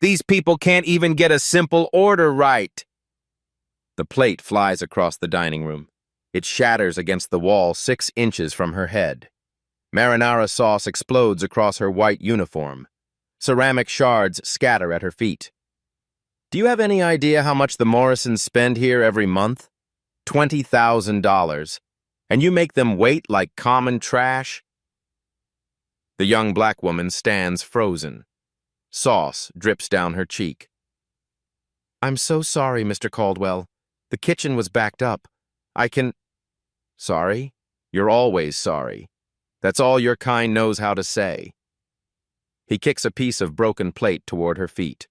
These people can't even get a simple order right. The plate flies across the dining room. It shatters against the wall 6 inches from her head. Marinara sauce explodes across her white uniform. Ceramic shards scatter at her feet. Do you have any idea how much the Morrisons spend here every month? $20,000. And you make them wait like common trash? The young black woman stands frozen. Sauce drips down her cheek. I'm so sorry, Mr. Caldwell. The kitchen was backed up. I can... Sorry? You're always sorry. That's all your kind knows how to say. He kicks a piece of broken plate toward her feet.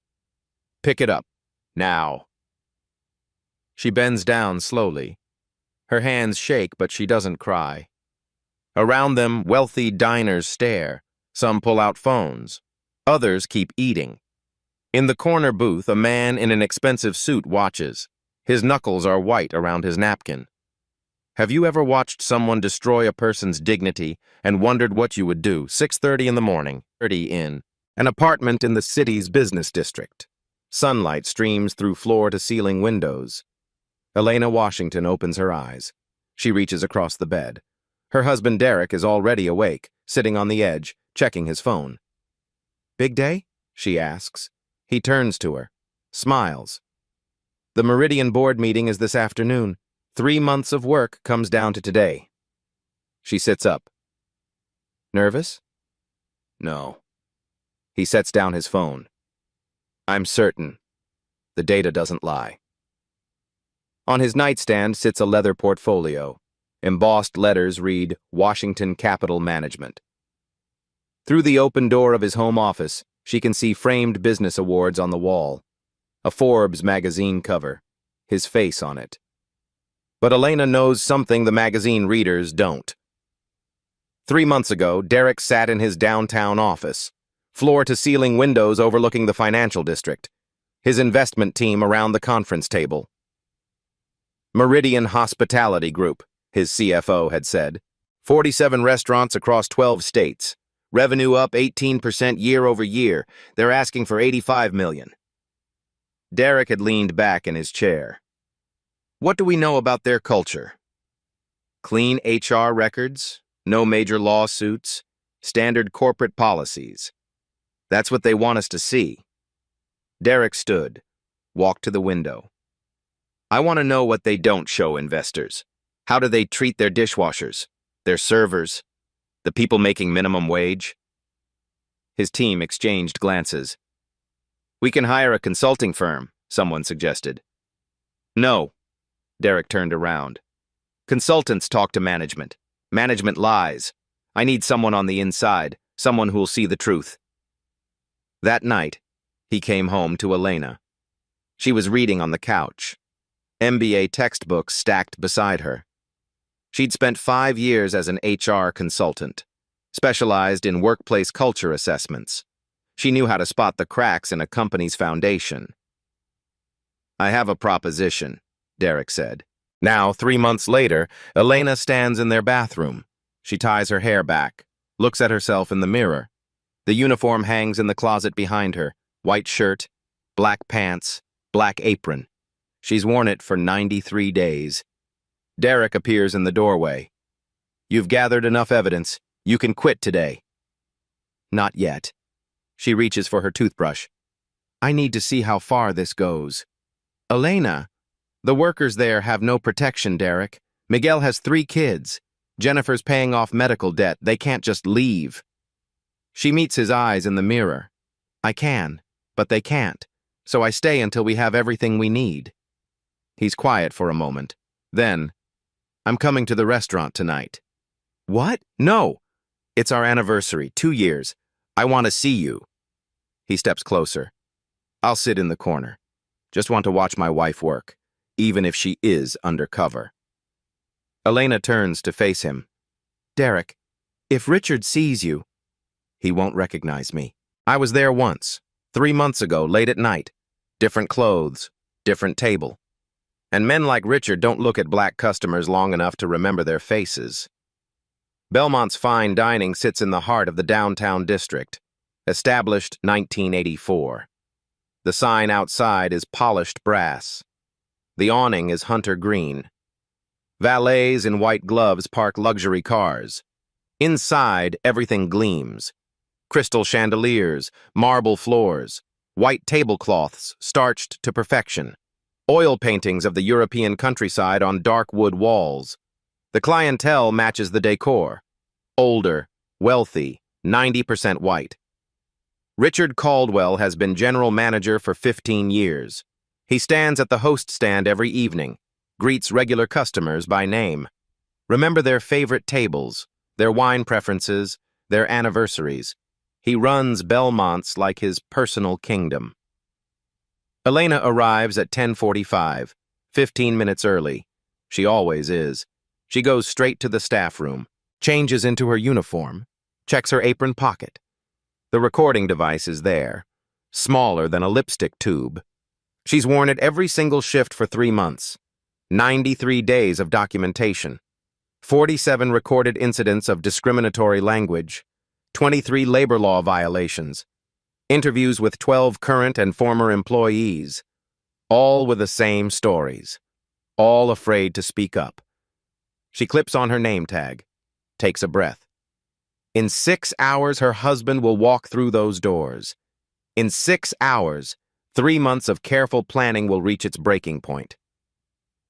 Pick it up. Now. She bends down slowly. Her hands shake, but she doesn't cry. Around them, wealthy diners stare. Some pull out phones. Others keep eating. In the corner booth, a man in an expensive suit watches. His knuckles are white around his napkin. Have you ever watched someone destroy a person's dignity and wondered what you would do? 6:30 in the morning, 30 in. An apartment in the city's business district. Sunlight streams through floor-to-ceiling windows. Elena Washington opens her eyes. She reaches across the bed. Her husband Derek is already awake, sitting on the edge, checking his phone. Big day? She asks. He turns to her, smiles. The Meridian board meeting is this afternoon. 3 months of work comes down to today. She sits up. Nervous? No. He sets down his phone. I'm certain. The data doesn't lie. On his nightstand sits a leather portfolio. Embossed letters read, Washington Capital Management. Through the open door of his home office, she can see framed business awards on the wall. A Forbes magazine cover. His face on it. But Elena knows something the magazine readers don't. 3 months ago, Derek sat in his downtown office. Floor-to-ceiling windows overlooking the financial district. His investment team around the conference table. Meridian Hospitality Group, his CFO had said. 47 restaurants across 12 states. Revenue up 18% year over year. They're asking for $85 million. Derek had leaned back in his chair. What do we know about their culture? Clean HR records, no major lawsuits, standard corporate policies. That's what they want us to see. Derek stood, walked to the window. I want to know what they don't show investors. How do they treat their dishwashers, their servers, the people making minimum wage? His team exchanged glances. We can hire a consulting firm, someone suggested. No. Derek turned around. Consultants talk to management. Management lies. I need someone on the inside, someone who'll see the truth. That night, he came home to Elena. She was reading on the couch. MBA textbooks stacked beside her. She'd spent 5 years as an HR consultant, specialized in workplace culture assessments. She knew how to spot the cracks in a company's foundation. I have a proposition, Derek said. Now, 3 months later, Elena stands in their bathroom. She ties her hair back, looks at herself in the mirror. The uniform hangs in the closet behind her. White shirt, black pants, black apron. She's worn it for 93 days. Derek appears in the doorway. You've gathered enough evidence. You can quit today. Not yet. She reaches for her toothbrush. I need to see how far this goes. Elena, the workers there have no protection, Derek. Miguel has 3 kids. Jennifer's paying off medical debt. They can't just leave. She meets his eyes in the mirror. I can, but they can't. So I stay until we have everything we need. He's quiet for a moment. Then, I'm coming to the restaurant tonight. What? No. It's our anniversary, 2 years. I want to see you. He steps closer. I'll sit in the corner. Just want to watch my wife work, even if she is undercover. Elena turns to face him. Derek, if Richard sees you, he won't recognize me. I was there once, 3 months ago, late at night. Different clothes, different table. And men like Richard don't look at black customers long enough to remember their faces. Belmont's fine dining sits in the heart of the downtown district, established 1984. The sign outside is polished brass. The awning is hunter green. Valets in white gloves park luxury cars. Inside, everything gleams. Crystal chandeliers, marble floors, white tablecloths starched to perfection, oil paintings of the European countryside on dark wood walls. The clientele matches the decor. Older, wealthy, 90% white. Richard Caldwell has been general manager for 15 years. He stands at the host stand every evening, greets regular customers by name. Remember their favorite tables, their wine preferences, their anniversaries. He runs Belmont's like his personal kingdom. Elena arrives at 10:45, 15 minutes early. She always is. She goes straight to the staff room, changes into her uniform, checks her apron pocket. The recording device is there, smaller than a lipstick tube. She's worn it every single shift for 3 months. 93 days of documentation. 47 recorded incidents of discriminatory language. 23 labor law violations. Interviews with 12 current and former employees. All with the same stories. All afraid to speak up. She clips on her name tag, takes a breath. In 6 hours, her husband will walk through those doors. In 6 hours, 3 months of careful planning will reach its breaking point.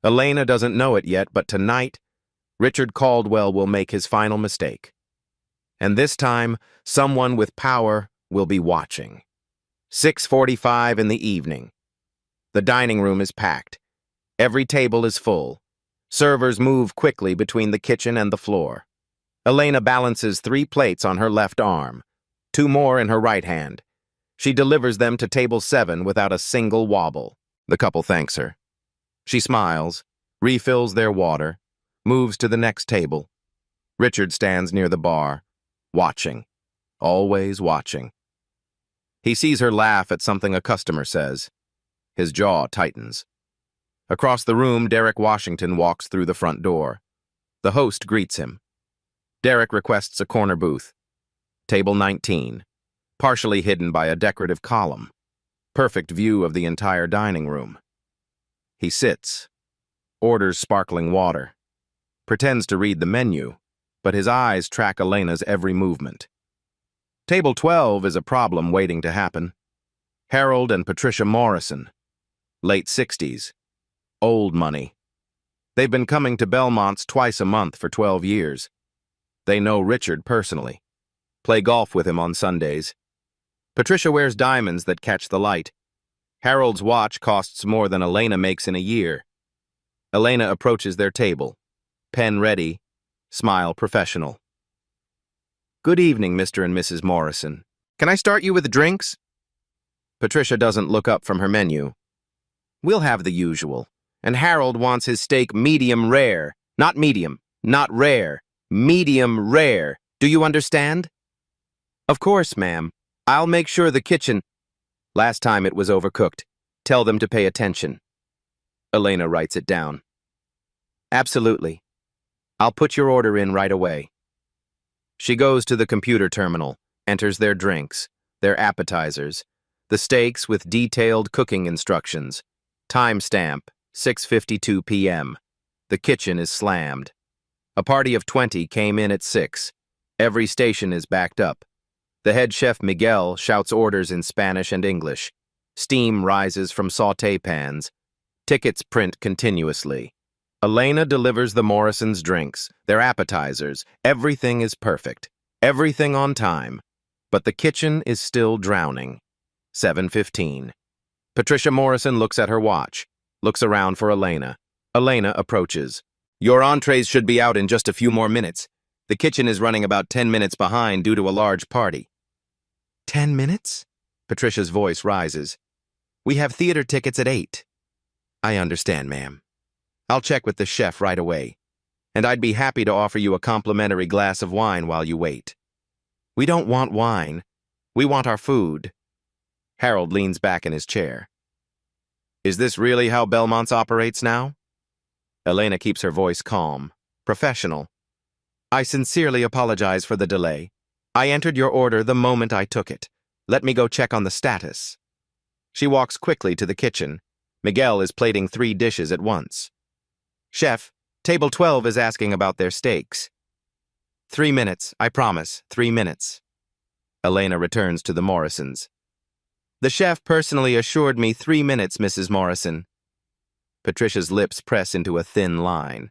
Elena doesn't know it yet, but tonight, Richard Caldwell will make his final mistake. And this time, someone with power will be watching. 6:45 in the evening. The dining room is packed. Every table is full. Servers move quickly between the kitchen and the floor. Elena balances 3 plates on her left arm, 2 more in her right hand. She delivers them to table 7 without a single wobble. The couple thanks her. She smiles, refills their water, moves to the next table. Richard stands near the bar, watching, always watching. He sees her laugh at something a customer says. His jaw tightens. Across the room, Derek Washington walks through the front door. The host greets him. Derek requests a corner booth. Table 19, partially hidden by a decorative column. Perfect view of the entire dining room. He sits, orders sparkling water, pretends to read the menu, but his eyes track Elena's every movement. Table 12 is a problem waiting to happen. Harold and Patricia Morrison, late 60s, old money. They've been coming to Belmont's twice a month for 12 years. They know Richard personally, play golf with him on Sundays. Patricia wears diamonds that catch the light. Harold's watch costs more than Elena makes in a year. Elena approaches their table, pen ready, smile professional. Good evening, Mr. and Mrs. Morrison. Can I start you with drinks? Patricia doesn't look up from her menu. We'll have the usual. And Harold wants his steak medium rare. Not medium, not rare. Medium rare. Do you understand? Of course, ma'am. I'll make sure the kitchen... Last time it was overcooked. Tell them to pay attention. Elena writes it down. Absolutely. I'll put your order in right away. She goes to the computer terminal, enters their drinks, their appetizers, the steaks with detailed cooking instructions. Timestamp, 6:52 p.m. The kitchen is slammed. A party of 20 came in at 6. Every station is backed up. The head chef Miguel shouts orders in Spanish and English. Steam rises from sauté pans. Tickets print continuously. Elena delivers the Morrisons' drinks, their appetizers. Everything is perfect. Everything on time. But the kitchen is still drowning. 7:15. Patricia Morrison looks at her watch, looks around for Elena. Elena approaches. Your entrees should be out in just a few more minutes. The kitchen is running about 10 minutes behind due to a large party. 10 minutes? Patricia's voice rises. We have theater tickets at 8. I understand, ma'am. I'll check with the chef right away. And I'd be happy to offer you a complimentary glass of wine while you wait. We don't want wine. We want our food. Harold leans back in his chair. Is this really how Belmont's operates now? Elena keeps her voice calm, professional. I sincerely apologize for the delay. I entered your order the moment I took it. Let me go check on the status. She walks quickly to the kitchen. Miguel is plating 3 dishes at once. Chef, table 12 is asking about their steaks. 3 minutes, I promise, 3 minutes. Elena returns to the Morrisons. The chef personally assured me 3 minutes, Mrs. Morrison. Patricia's lips press into a thin line.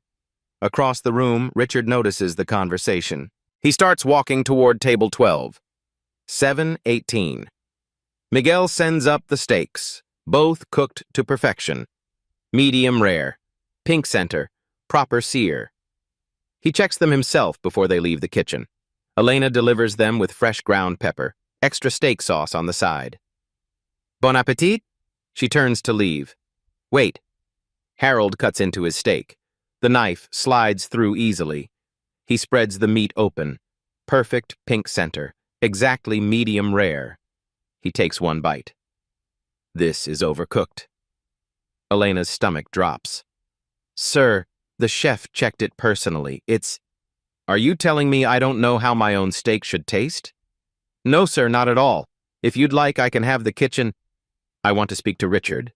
Across the room, Richard notices the conversation. He starts walking toward table 12. 7:18. Miguel sends up the steaks, both cooked to perfection. Medium rare, pink center, proper sear. He checks them himself before they leave the kitchen. Elena delivers them with fresh ground pepper, extra steak sauce on the side. Bon appetit? She turns to leave. Wait. Harold cuts into his steak. The knife slides through easily. He spreads the meat open. Perfect pink center, exactly medium rare. He takes one bite. This is overcooked. Elena's stomach drops. Sir, the chef checked it personally. Are you telling me I don't know how my own steak should taste? No, sir, not at all. If you'd like, I can have the kitchen. I want to speak to Richard.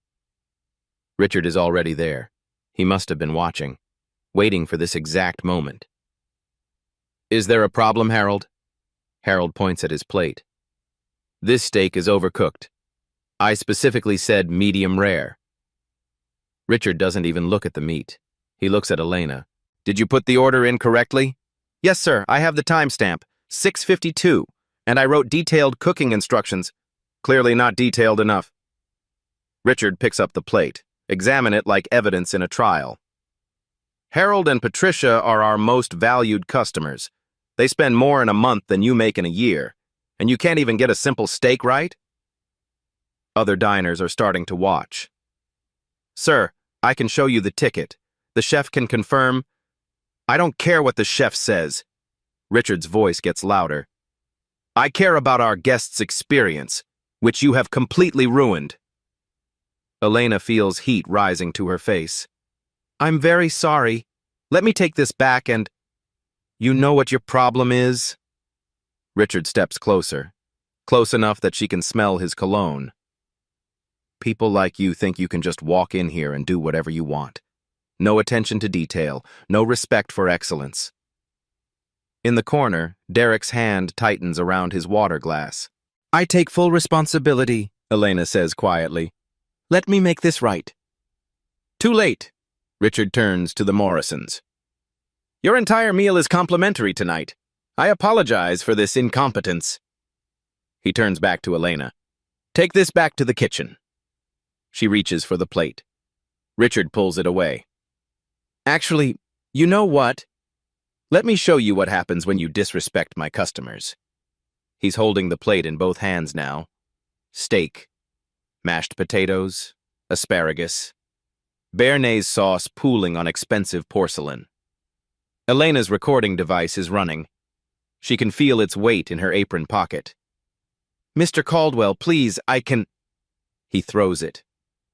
Richard is already there. He must have been watching, waiting for this exact moment. Is there a problem, Harold? Harold points at his plate. This steak is overcooked. I specifically said medium rare. Richard doesn't even look at the meat. He looks at Elena. Did you put the order in correctly? Yes, sir. I have the timestamp, 6:52, and I wrote detailed cooking instructions. Clearly not detailed enough. Richard picks up the plate. Examine it like evidence in a trial. Harold and Patricia are our most valued customers. They spend more in a month than you make in a year, and you can't even get a simple steak right? Other diners are starting to watch. Sir, I can show you the ticket. The chef can confirm. I don't care what the chef says. Richard's voice gets louder. I care about our guests' experience, which you have completely ruined. Elena feels heat rising to her face. I'm very sorry. Let me take this back and... You know what your problem is? Richard steps closer, close enough that she can smell his cologne. People like you think you can just walk in here and do whatever you want. No attention to detail, no respect for excellence. In the corner, Derek's hand tightens around his water glass. I take full responsibility, Elena says quietly. Let me make this right. Too late. Richard turns to the Morrisons. Your entire meal is complimentary tonight. I apologize for this incompetence. He turns back to Elena. Take this back to the kitchen. She reaches for the plate. Richard pulls it away. Actually, you know what? Let me show you what happens when you disrespect my customers. He's holding the plate in both hands now. Steak, mashed potatoes, asparagus, béarnaise sauce pooling on expensive porcelain. Elena's recording device is running. She can feel its weight in her apron pocket. Mr. Caldwell, please, I can... He throws it.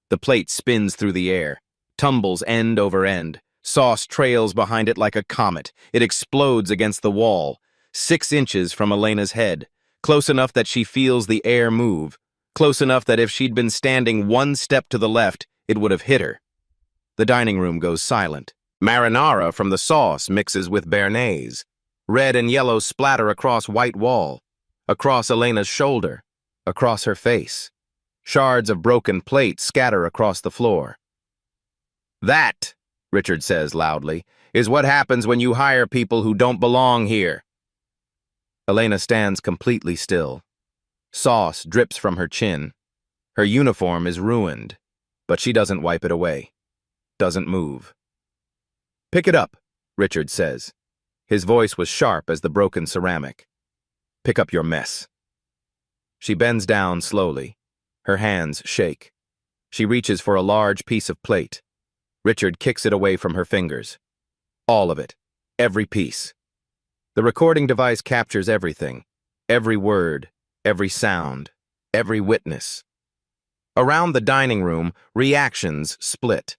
The plate spins through the air, tumbles end over end. Sauce trails behind it like a comet. It explodes against the wall, 6 inches from Elena's head, close enough that she feels the air move, close enough that if she'd been standing 1 step to the left, it would have hit her. The dining room goes silent. Marinara from the sauce mixes with béarnaise. Red and yellow splatter across white wall, across Elena's shoulder, across her face. Shards of broken plate scatter across the floor. That, Richard says loudly, is what happens when you hire people who don't belong here. Elena stands completely still. Sauce drips from her chin. Her uniform is ruined, but she doesn't wipe it away. Doesn't move. Pick it up, Richard says. His voice was sharp as the broken ceramic. Pick up your mess. She bends down slowly. Her hands shake. She reaches for a large piece of plate. Richard kicks it away from her fingers. All of it. Every piece. The recording device captures everything. Every word, every sound, every witness. Around the dining room, reactions split.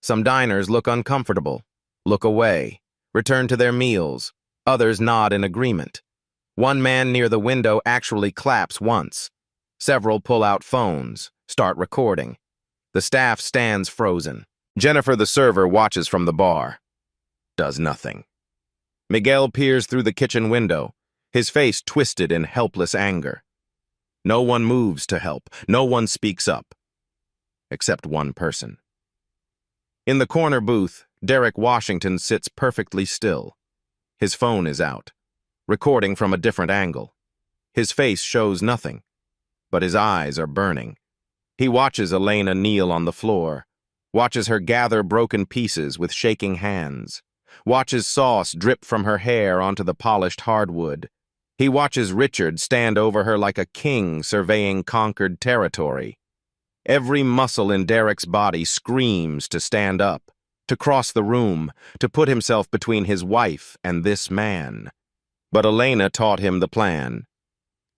Some diners look uncomfortable, look away, return to their meals. Others nod in agreement. One man near the window actually claps once. Several pull out phones, Start recording. The staff stands frozen. Jennifer, the server, watches from the bar. Does nothing. Miguel peers through the kitchen window, his face twisted in helpless anger. No one moves to help. No one speaks up. Except one person. In the corner booth, Derek Washington sits perfectly still. His phone is out, recording from a different angle. His face shows nothing, but his eyes are burning. He watches Elena kneel on the floor, watches her gather broken pieces with shaking hands, watches sauce drip from her hair onto the polished hardwood. He watches Richard stand over her like a king surveying conquered territory. Every muscle in Derek's body screams to stand up, to cross the room, to put himself between his wife and this man. But Elena taught him the plan.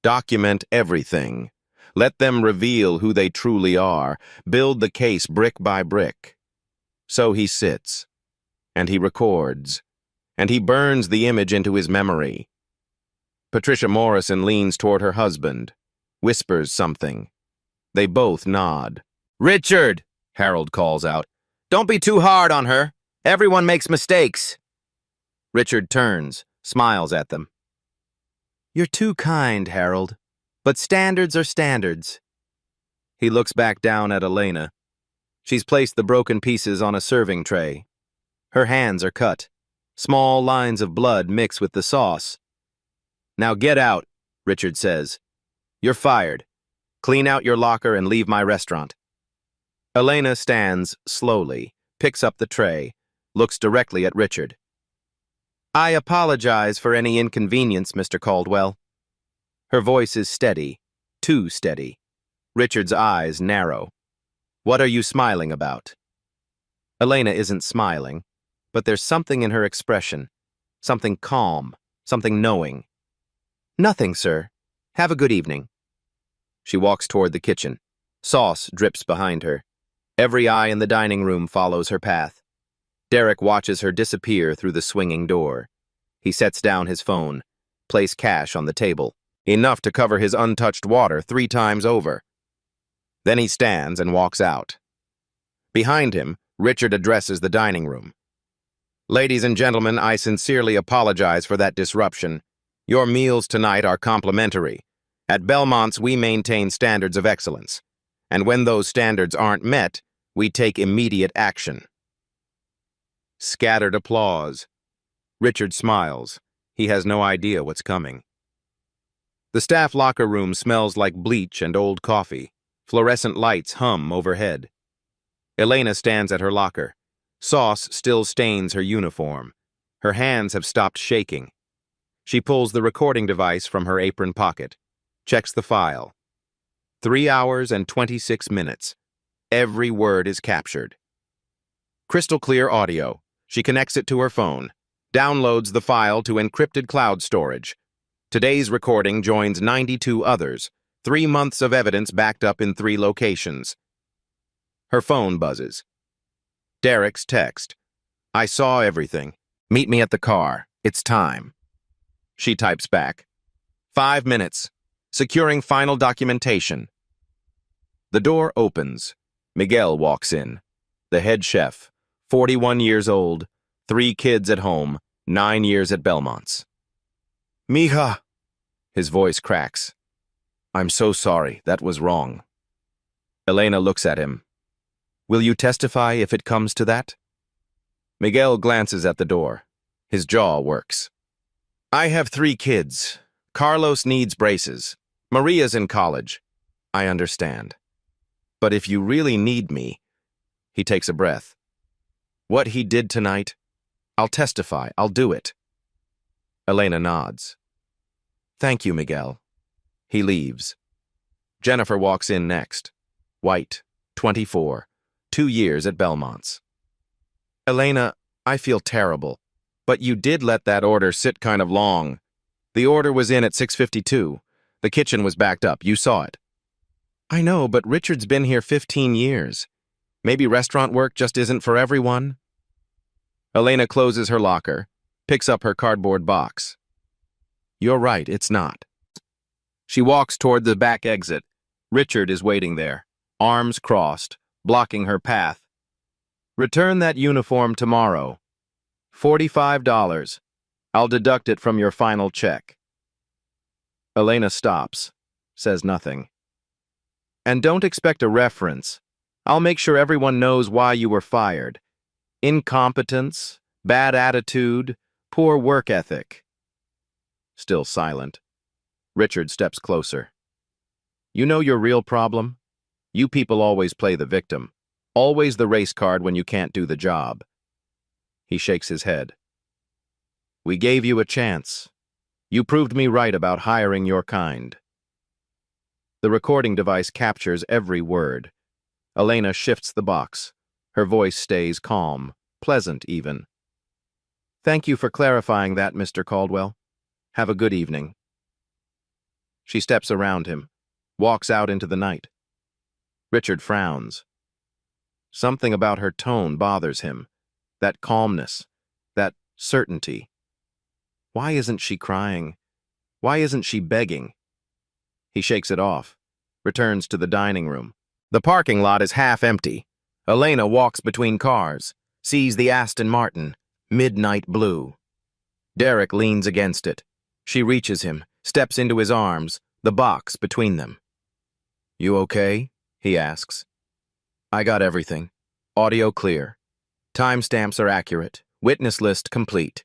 Document everything. Let them reveal who they truly are. Build the case brick by brick. So he sits, and he records, and he burns the image into his memory. Patricia Morrison leans toward her husband, whispers something. They both nod. "Richard," Harold calls out, "don't be too hard on her. Everyone makes mistakes." Richard turns, smiles at them. "You're too kind, Harold, but standards are standards." He looks back down at Elena. She's placed the broken pieces on a serving tray. Her hands are cut. Small lines of blood mix with the sauce. "Now get out," Richard says. "You're fired. Clean out your locker and leave my restaurant." Elena stands slowly, picks up the tray, looks directly at Richard. "I apologize for any inconvenience, Mr. Caldwell." Her voice is steady, too steady. Richard's eyes narrow. "What are you smiling about?" Elena isn't smiling, but there's something in her expression, something calm, something knowing. "Nothing, sir. Have a good evening." She walks toward the kitchen. Sauce drips behind her. Every eye in the dining room follows her path. Derek watches her disappear through the swinging door. He sets down his phone, places cash on the table, enough to cover his untouched water 3 times over. Then he stands and walks out. Behind him, Richard addresses the dining room. "Ladies and gentlemen, I sincerely apologize for that disruption. Your meals tonight are complimentary. At Belmont's, we maintain standards of excellence. And when those standards aren't met, we take immediate action." Scattered applause. Richard smiles. He has no idea what's coming. The staff locker room smells like bleach and old coffee. Fluorescent lights hum overhead. Elena stands at her locker. Sauce still stains her uniform. Her hands have stopped shaking. She pulls the recording device from her apron pocket, checks the file. 3 hours and 26 minutes. Every word is captured. Crystal clear audio. She connects it to her phone, downloads the file to encrypted cloud storage. Today's recording joins 92 others, 3 months of evidence backed up in 3 locations. Her phone buzzes. Derek's text. "I saw everything. Meet me at the car. It's time." She types back. 5 minutes. Securing final documentation. The door opens. Miguel walks in. The head chef, 41 years old, 3 kids at home, 9 years at Belmont's. "Mija!" His voice cracks. "I'm so sorry. That was wrong." Elena looks at him. "Will you testify if it comes to that?" Miguel glances at the door. His jaw works. "I have 3 kids. Carlos needs braces. Maria's in college. I understand. But if you really need me..." He takes a breath. "What he did tonight, I'll testify. I'll do it." Elena nods. "Thank you, Miguel." He leaves. Jennifer walks in next. White, 24, 2 years at Belmont's. "Elena, I feel terrible, but you did let that order sit kind of long. The order was in at 6:52. The kitchen was backed up. You saw it." "I know, but Richard's been here 15 years. Maybe restaurant work just isn't for everyone." Elena closes her locker, picks up her cardboard box. "You're right, it's not." She walks toward the back exit. Richard is waiting there. arms crossed, blocking her path. Return that uniform tomorrow. $45. I'll deduct it from your final check. Elena stops, says nothing. And don't expect a reference. I'll make sure everyone knows why you were fired. Incompetence, bad attitude, poor work ethic. Still silent. Richard steps closer. You know your real problem? You people always play the victim. Always the race card when you can't do the job. He shakes his head. We gave you a chance. You proved me right about hiring your kind. The recording device captures every word. Elena shifts the box. Her voice stays calm, pleasant even. Thank you for clarifying that, Mr. Caldwell. Have a good evening. She steps around him, walks out into the night. Richard frowns. Something about her tone bothers him. That calmness, that certainty. Why isn't she crying? Why isn't she begging? He shakes it off, returns to the dining room. The parking lot is half empty. Elena walks between cars, sees the Aston Martin, midnight blue. Derek leans against it. She reaches him, steps into his arms, the box between them. You okay? He asks. I got everything. Audio clear. Timestamps are accurate. Witness list complete.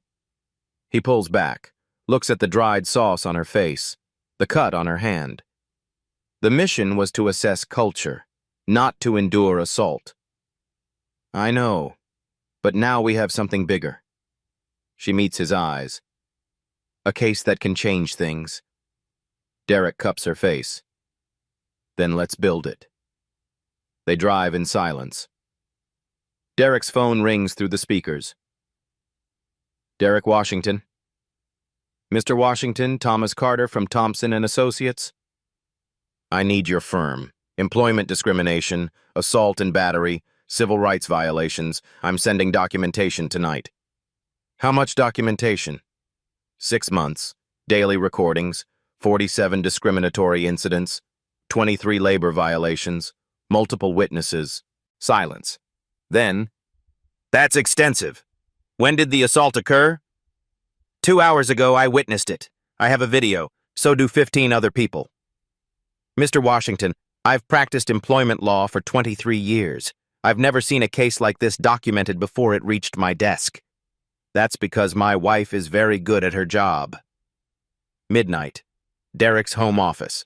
He pulls back, looks at the dried sauce on her face, the cut on her hand. The mission was to assess culture, not to endure assault. I know, but now we have something bigger. She meets his eyes. A case that can change things. Derek cups her face. Then let's build it. They drive in silence. Derek's phone rings through the speakers. Derek Washington. Mr. Washington, Thomas Carter from Thompson and Associates. I need your firm. Employment discrimination, assault and battery, civil rights violations. I'm sending documentation tonight. How much documentation? 6 months, daily recordings, 47 discriminatory incidents, 23 labor violations, multiple witnesses. Silence. Then, that's extensive. When did the assault occur? 2 hours ago, I witnessed it. I have a video. So do 15 other people. Mr. Washington, I've practiced employment law for 23 years. I've never seen a case like this documented before it reached my desk. That's because my wife is very good at her job. Midnight. Derek's home office.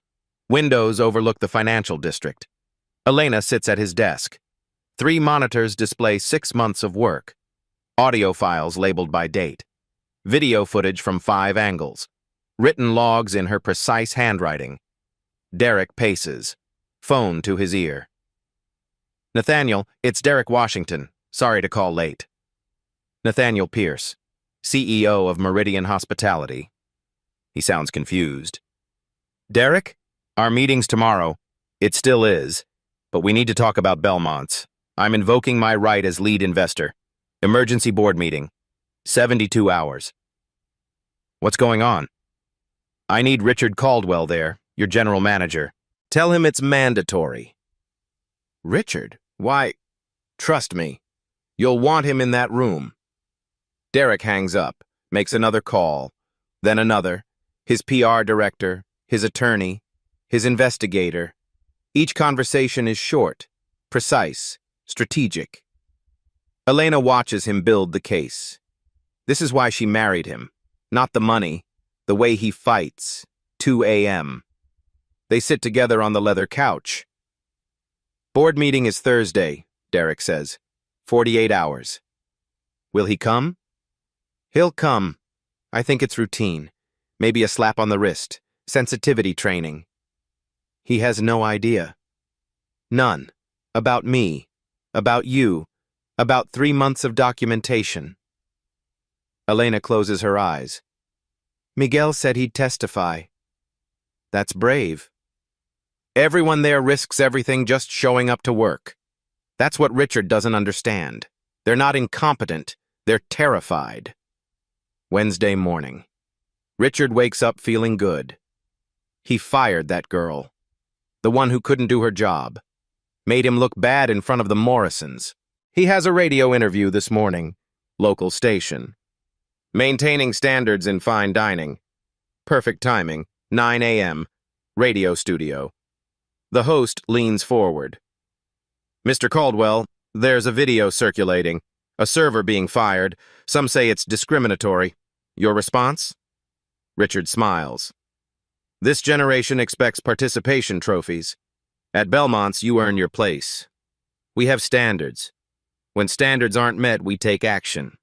Windows overlook the financial district. Elena sits at his desk. 3 monitors display 6 months of work. Audio files labeled by date. Video footage from 5 angles. Written logs in her precise handwriting. Derek paces. Phone to his ear. Nathaniel, it's Derek Washington. Sorry to call late. Nathaniel Pierce, CEO of Meridian Hospitality. He sounds confused. Derek? Our meeting's tomorrow. It still is. But we need to talk about Belmont's. I'm invoking my right as lead investor. Emergency board meeting. 72 hours. What's going on? I need Richard Caldwell there, your general manager. Tell him it's mandatory. Richard? Why? Trust me. You'll want him in that room. Derek hangs up, makes another call, then another. His PR director, his attorney, his investigator. Each conversation is short, precise, strategic. Elena watches him build the case. This is why she married him. Not the money, the way he fights. 2 a.m. They sit together on the leather couch. Board meeting is Thursday, Derek says. 48 hours. Will he come? He'll come. I think it's routine. Maybe a slap on the wrist. Sensitivity training. He has no idea. None. About me. About you. About 3 months of documentation. Elena closes her eyes. Miguel said he'd testify. That's brave. Everyone there risks everything just showing up to work. That's what Richard doesn't understand. They're not incompetent. They're terrified. Wednesday morning. Richard wakes up feeling good. He fired that girl. The one who couldn't do her job. Made him look bad in front of the Morrisons. He has a radio interview this morning. Local station. Maintaining standards in fine dining. Perfect timing. 9 a.m. Radio studio. The host leans forward. Mr. Caldwell, there's a video circulating. A server being fired. Some say it's discriminatory. Your response? Richard smiles. This generation expects participation trophies. At Belmont's, you earn your place. We have standards. When standards aren't met, we take action.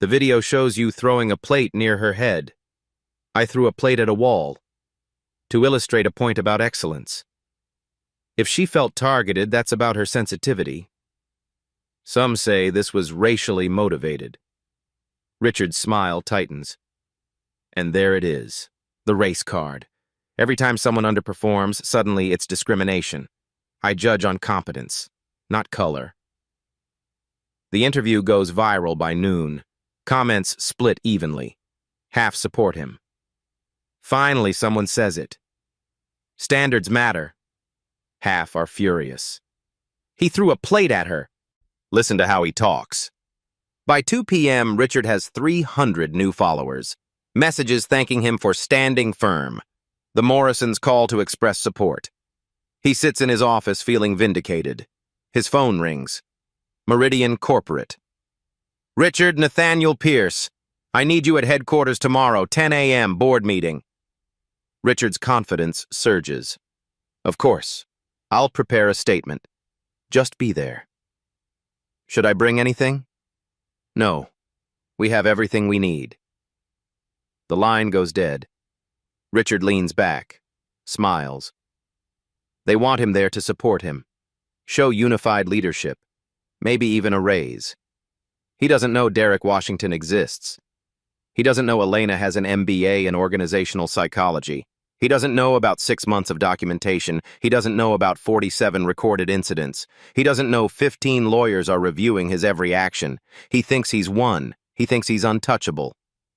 The video shows you throwing a plate near her head. I threw a plate at a wall. To illustrate a point about excellence. If she felt targeted, that's about her sensitivity. Some say this was racially motivated. Richard's smile tightens. And there it is, the race card. Every time someone underperforms, suddenly it's discrimination. I judge on competence, not color. The interview goes viral by noon. Comments split evenly. Half support him. Finally, someone says it. Standards matter. Half are furious. He threw a plate at her. Listen to how he talks. By 2 p.m., Richard has 300 new followers. Messages thanking him for standing firm. The Morrisons call to express support. He sits in his office feeling vindicated. His phone rings. Meridian Corporate. Richard Nathaniel Pierce, I need you at headquarters tomorrow, 10 a.m., board meeting. Richard's confidence surges. Of course. I'll prepare a statement. Just be there. Should I bring anything? No. We have everything we need. The line goes dead. Richard leans back, smiles. They want him there to support him, show unified leadership, maybe even a raise. He doesn't know Derek Washington exists. He doesn't know Elena has an MBA in organizational psychology. He doesn't know about 6 months of documentation. He doesn't know about 47 recorded incidents. He doesn't know 15 lawyers are reviewing his every action. He thinks he's won. He thinks he's untouchable.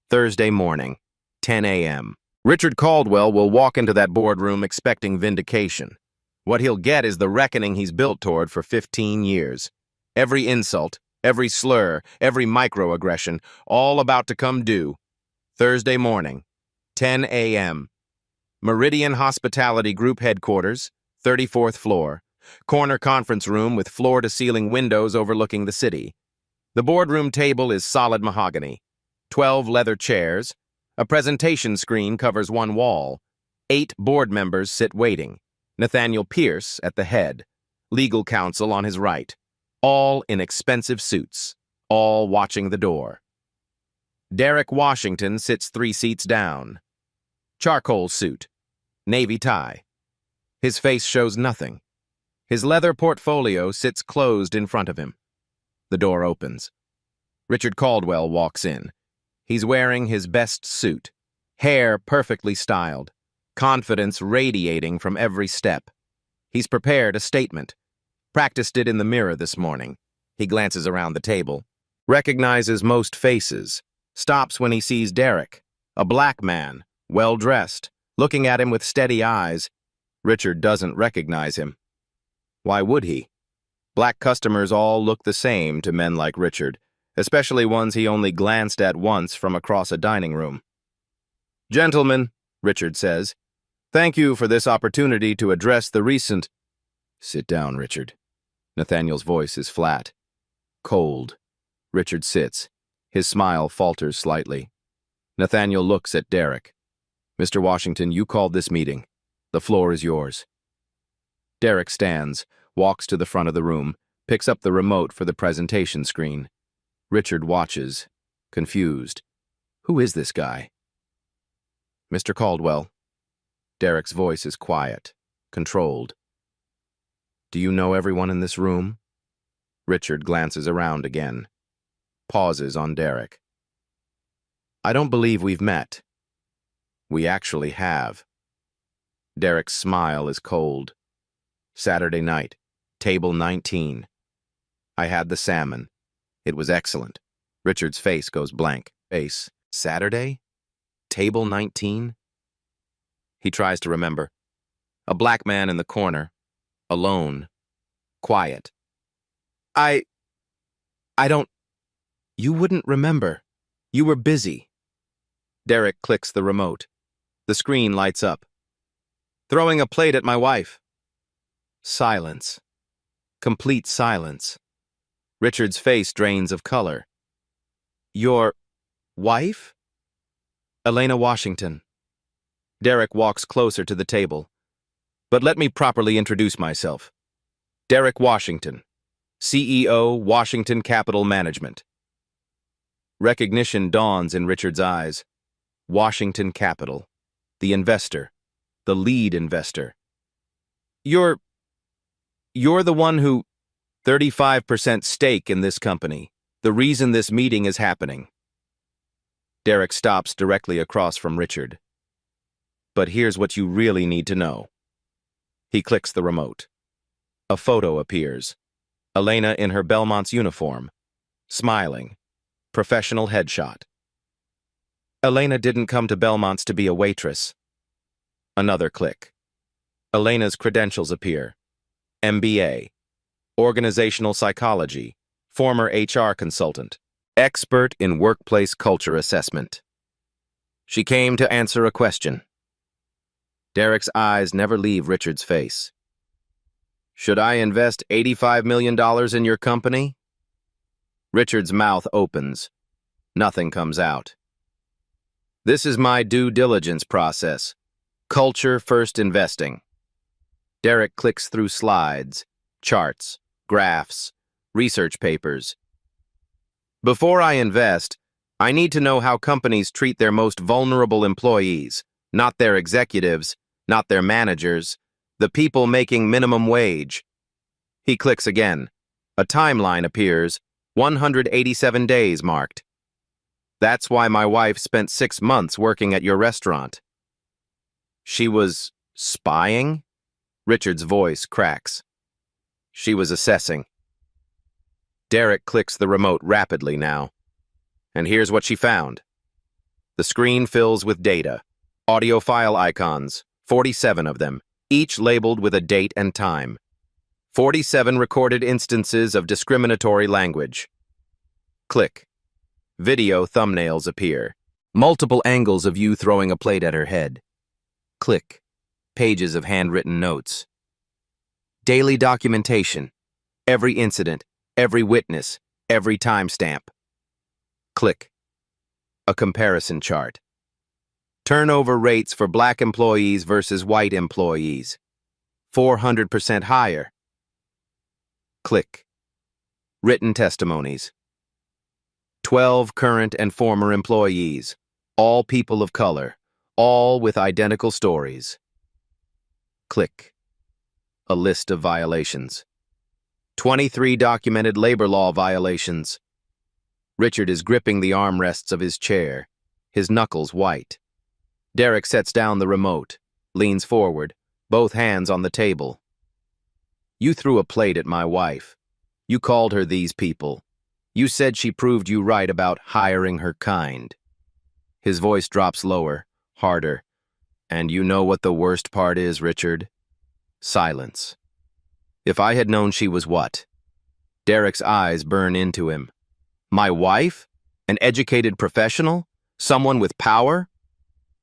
Thursday morning, 10 a.m. Richard Caldwell will walk into that boardroom expecting vindication. What he'll get is the reckoning he's built toward for 15 years. Every insult, every slur, every microaggression, all about to come due. Thursday morning, 10 a.m. Meridian Hospitality Group Headquarters, 34th floor. Corner conference room with floor-to-ceiling windows overlooking the city. The boardroom table is solid mahogany. 12 leather chairs. A presentation screen covers one wall. 8 board members sit waiting. Nathaniel Pierce at the head. Legal counsel on his right. All in expensive suits. All watching the door. Derek Washington sits 3 seats down. Charcoal suit. Navy tie. His face shows nothing. His leather portfolio sits closed in front of him. The door opens. Richard Caldwell walks in. He's wearing his best suit, hair perfectly styled, confidence radiating from every step. He's prepared a statement, practiced it in the mirror this morning. He glances around the table, recognizes most faces, stops when he sees Derek, a black man, well-dressed, looking at him with steady eyes. Richard doesn't recognize him. Why would he? Black customers all look the same to men like Richard, especially ones he only glanced at once from across a dining room. Gentlemen, Richard says, thank you for this opportunity to address the recent... Sit down, Richard. Nathaniel's voice is flat, cold. Richard sits. His smile falters slightly. Nathaniel looks at Derek. Mr. Washington, you called this meeting. The floor is yours. Derek stands, walks to the front of the room, picks up the remote for the presentation screen. Richard watches, confused. Who is this guy? Mr. Caldwell. Derek's voice is quiet, controlled. Do you know everyone in this room? Richard glances around again. Pauses on Derek. I don't believe we've met. We actually have. Derek's smile is cold. Saturday night, table 19. I had the salmon. It was excellent. Richard's face goes blank. Face. Saturday? Table 19? He tries to remember. A black man in the corner. Alone. Quiet. I don't... You wouldn't remember. You were busy. Derek clicks the remote. The screen lights up. Throwing a plate at my wife. Silence. Complete silence. Richard's face drains of color. Your wife? Elena Washington. Derek walks closer to the table. But let me properly introduce myself. Derek Washington, CEO, Washington Capital Management. Recognition dawns in Richard's eyes. Washington Capital. The investor. The lead investor. You're the one who... 35% stake in this company. The reason this meeting is happening. Derek stops directly across from Richard. But here's what you really need to know. He clicks the remote. A photo appears. Elena in her Belmont's uniform. Smiling. Professional headshot. Elena didn't come to Belmont's to be a waitress. Another click. Elena's credentials appear. MBA. Organizational psychology. Former HR consultant. Expert in workplace culture assessment. She came to answer a question. Derek's eyes never leave Richard's face. Should I invest $85 million in your company? Richard's mouth opens. Nothing comes out. This is my due diligence process. Culture first investing. Derek clicks through slides, charts, graphs, research papers. Before I invest, I need to know how companies treat their most vulnerable employees, not their executives, not their managers, the people making minimum wage. He clicks again. A timeline appears, 187 days marked. That's why my wife spent 6 months working at your restaurant. She was spying? Richard's voice cracks. She was assessing. Derek clicks the remote rapidly now. And here's what she found. The screen fills with data. Audio file icons, 47 of them, each labeled with a date and time. 47 recorded instances of discriminatory language. Click. Video thumbnails appear. Multiple angles of you throwing a plate at her head. Click. Pages of handwritten notes. Daily documentation. Every incident, every witness, every timestamp. Click. A comparison chart. Turnover rates for black employees versus white employees. 400% higher. Click. Written testimonies. 12 current and former employees, all people of color, all with identical stories. Click. A list of violations. 23 documented labor law violations. Richard is gripping the armrests of his chair, his knuckles white. Derek sets down the remote, leans forward, both hands on the table. You threw a plate at my wife. You called her these people. You said she proved you right about hiring her kind. His voice drops lower, harder. And you know what the worst part is, Richard? Silence. If I had known she was what? Derek's eyes burn into him. My wife? An educated professional? Someone with power?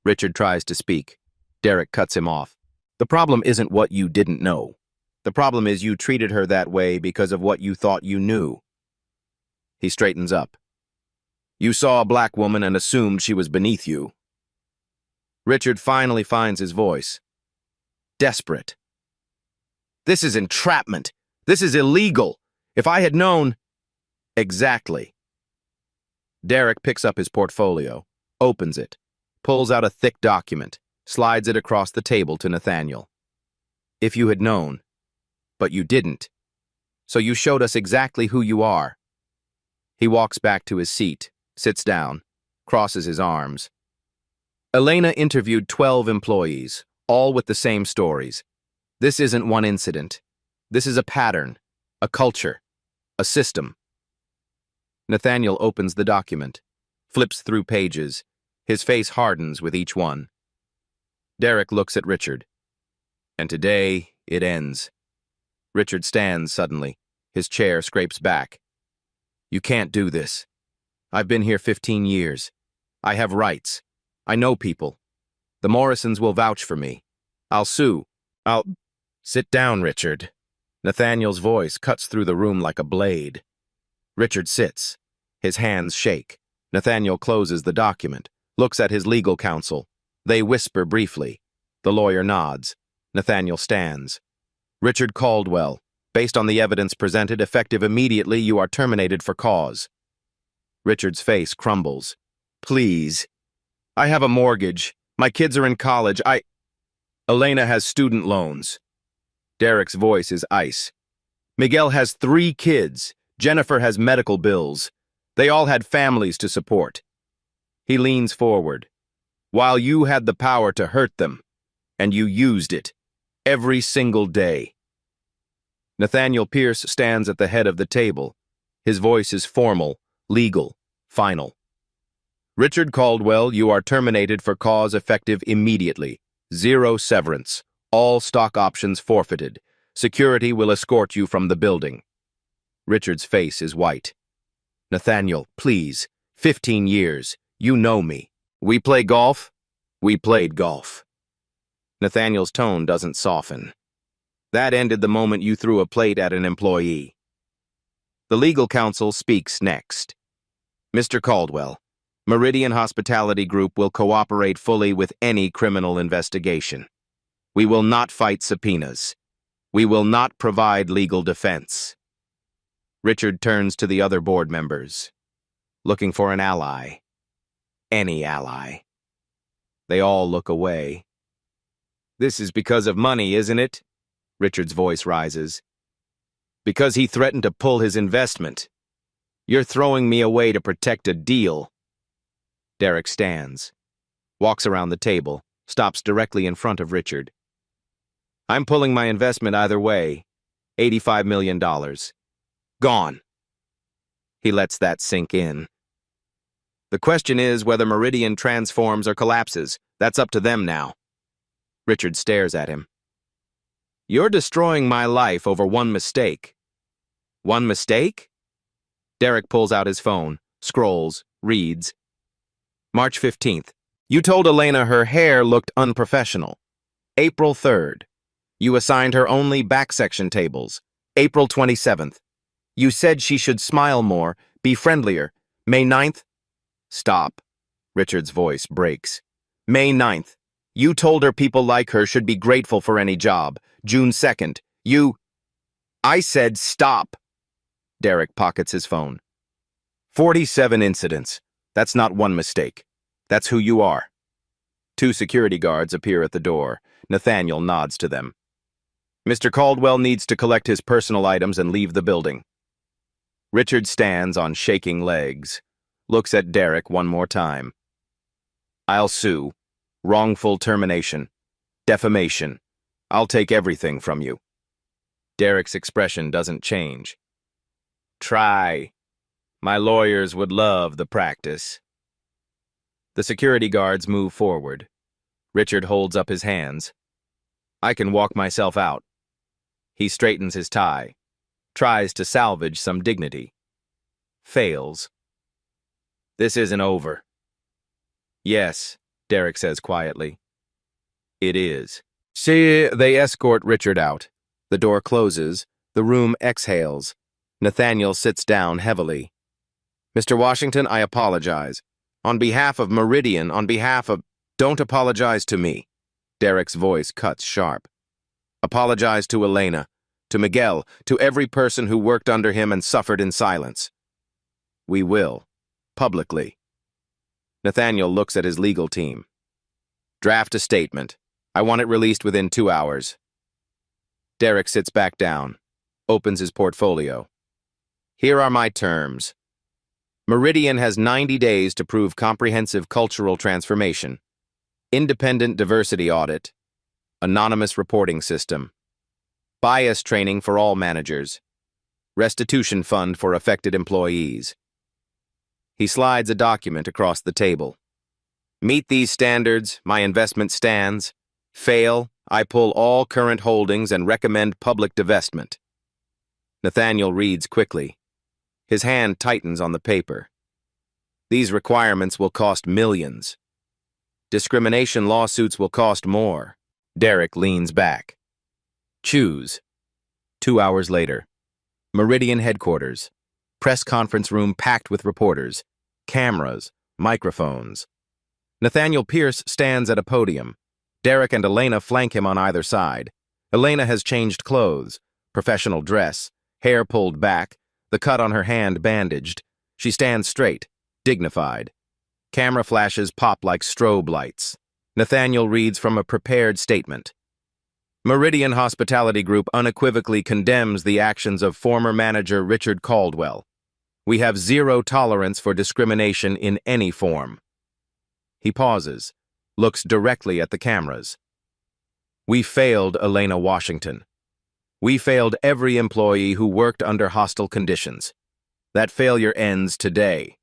Richard tries to speak. Derek cuts him off. The problem isn't what you didn't know. The problem is you treated her that way because of what you thought you knew. He straightens up. You saw a black woman and assumed she was beneath you. Richard finally finds his voice. Desperate. This is entrapment. This is illegal. If I had known... Exactly. Derek picks up his portfolio, opens it, pulls out a thick document, slides it across the table to Nathaniel. If you had known. But you didn't. So you showed us exactly who you are. He walks back to his seat, sits down, crosses his arms. Elena interviewed 12 employees, all with the same stories. This isn't one incident. This is a pattern, a culture, a system. Nathaniel opens the document, flips through pages. His face hardens with each one. Derek looks at Richard. And today, it ends. Richard stands suddenly. His chair scrapes back. You can't do this. I've been here 15 years. I have rights. I know people. The Morrisons will vouch for me. I'll sue. I'll... Sit down, Richard. Nathaniel's voice cuts through the room like a blade. Richard sits. His hands shake. Nathaniel closes the document, looks at his legal counsel. They whisper briefly. The lawyer nods. Nathaniel stands. Richard Caldwell, based on the evidence presented, effective immediately, you are terminated for cause. Richard's face crumbles. Please. I have a mortgage. My kids are in college. Elena has student loans. Derek's voice is ice. Miguel has 3 kids. Jennifer has medical bills. They all had families to support. He leans forward. While you had the power to hurt them, and you used it, every single day. Nathaniel Pierce stands at the head of the table. His voice is formal, legal, final. Richard Caldwell, you are terminated for cause effective immediately. 0 severance. All stock options forfeited. Security will escort you from the building. Richard's face is white. Nathaniel, please. 15 years. You know me. We play golf? We played golf. Nathaniel's tone doesn't soften. That ended the moment you threw a plate at an employee. The legal counsel speaks next. Mr. Caldwell, Meridian Hospitality Group will cooperate fully with any criminal investigation. We will not fight subpoenas. We will not provide legal defense. Richard turns to the other board members, looking for an ally. Any ally. They all look away. This is because of money, isn't it? Richard's voice rises. Because he threatened to pull his investment. You're throwing me away to protect a deal. Derek stands, walks around the table, stops directly in front of Richard. I'm pulling my investment either way. $85 million. Gone. He lets that sink in. The question is whether Meridian transforms or collapses. That's up to them now. Richard stares at him. You're destroying my life over one mistake. One mistake? Derek pulls out his phone, scrolls, reads. March 15th. You told Elena her hair looked unprofessional. April 3rd. You assigned her only back section tables. April 27th. You said she should smile more, be friendlier. May 9th. Stop. Richard's voice breaks. May 9th. You told her people like her should be grateful for any job. June 2nd. I said stop. Derek pockets his phone. 47 incidents. That's not one mistake. That's who you are. 2 security guards appear at the door. Nathaniel nods to them. Mr. Caldwell needs to collect his personal items and leave the building. Richard stands on shaking legs, looks at Derek one more time. I'll sue. Wrongful termination. Defamation. I'll take everything from you. Derek's expression doesn't change. Try. My lawyers would love the practice. The security guards move forward. Richard holds up his hands. I can walk myself out. He straightens his tie, tries to salvage some dignity. Fails. This isn't over. Yes, Derek says quietly. It is. They escort Richard out. The door closes. The room exhales. Nathaniel sits down heavily. Mr. Washington, I apologize. On behalf of Meridian, on behalf of... Don't apologize to me. Derek's voice cuts sharp. Apologize to Elena, to Miguel, to every person who worked under him and suffered in silence. We will. Publicly. Nathaniel looks at his legal team. Draft a statement. I want it released within 2 hours. Derek sits back down, opens his portfolio. Here are my terms. Meridian has 90 days to prove comprehensive cultural transformation. Independent diversity audit. Anonymous reporting system. Bias training for all managers. Restitution fund for affected employees. He slides a document across the table. Meet these standards, my investment stands. Fail, I pull all current holdings and recommend public divestment. Nathaniel reads quickly. His hand tightens on the paper. These requirements will cost millions. Discrimination lawsuits will cost more. Derek leans back. Choose. 2 hours later. Meridian headquarters. Press conference room packed with reporters. Cameras. Microphones. Nathaniel Pierce stands at a podium. Derek and Elena flank him on either side. Elena has changed clothes. Professional dress. Hair pulled back. The cut on her hand bandaged. She stands straight. Dignified. Camera flashes pop like strobe lights. Nathaniel reads from a prepared statement. Meridian Hospitality Group unequivocally condemns the actions of former manager Richard Caldwell. We have zero tolerance for discrimination in any form. He pauses, looks directly at the cameras. We failed Elena Washington. We failed every employee who worked under hostile conditions. That failure ends today.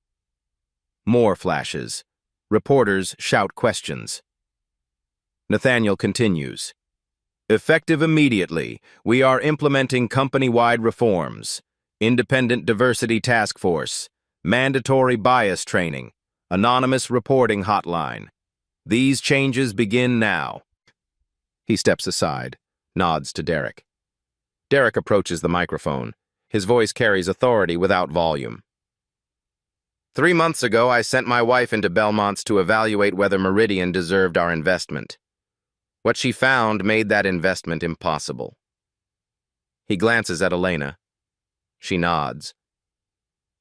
More flashes. Reporters shout questions. Nathaniel continues. Effective immediately, we are implementing company-wide reforms, independent diversity task force, mandatory bias training, anonymous reporting hotline. These changes begin now. He steps aside, nods to Derek. Derek approaches the microphone. His voice carries authority without volume. 3 months ago, I sent my wife into Belmont's to evaluate whether Meridian deserved our investment. What she found made that investment impossible. He glances at Elena. She nods.